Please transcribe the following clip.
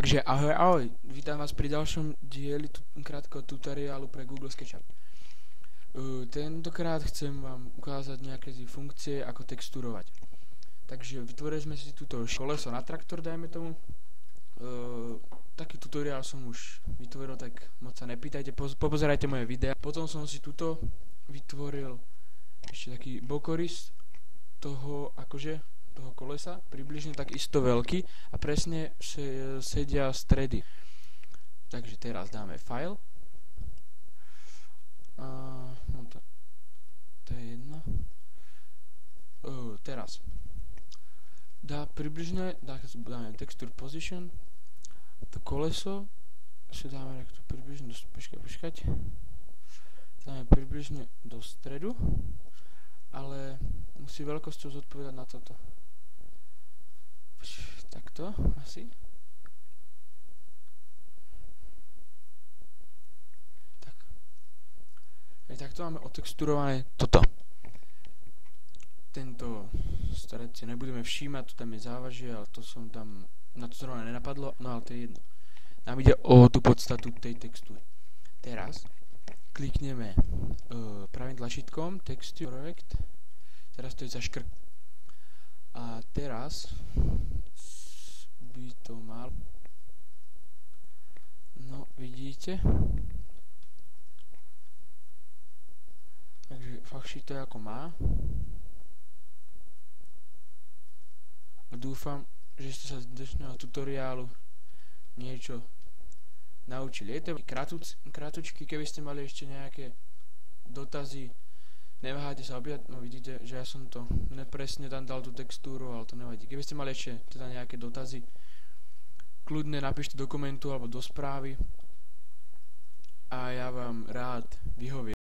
Takže ahoj, ahoj, vítam vás pri ďalšom dieli krátkeho tutoriálu pre Google SketchUp. Tentokrát chcem vám ukázať nejaké funkcie, ako texturovať. Takže vytvorili sme si túto koleso na traktor, dajme tomu. Taký tutoriál som už vytvoril, tak moc sa nepýtajte, popozerajte moje videa. Potom som si tuto vytvoril ešte taký bokorys toho kolesa, približne tak isto veľký a presne sedia stredy. Takže teraz dáme file. To je jedno. Teraz dáme texture position, to koleso si dáme takto približne počkať. Dáme približne do stredu, ale musí veľkosťou zodpovedať na toto. Takto asi. Tak. Takto máme otexturované toto. Tento stred si nebudeme všímať, tu tam je závažie, ale to som tam, na to zrovna nenapadlo, no ale to je jedno. Nám ide o tú podstatu tej textúry. Teraz klikneme pravým tlačítkom Texture Project. Teraz to je zaškrk. A teraz by to mal, no vidíte, takže fakt to ako má. A dúfam, že ste sa z dnešného tutoriálu niečo naučili. Je to krátučky, keby ste mali ešte nejaké dotazy, neváhajte sa opýtať, no vidíte, že ja som to nepresne tam dal tú textúru, ale to nevadí. Keby ste mali ešte teda nejaké dotazy, kľudne napíšte do komentu alebo do správy a ja vám rád vyhoviem.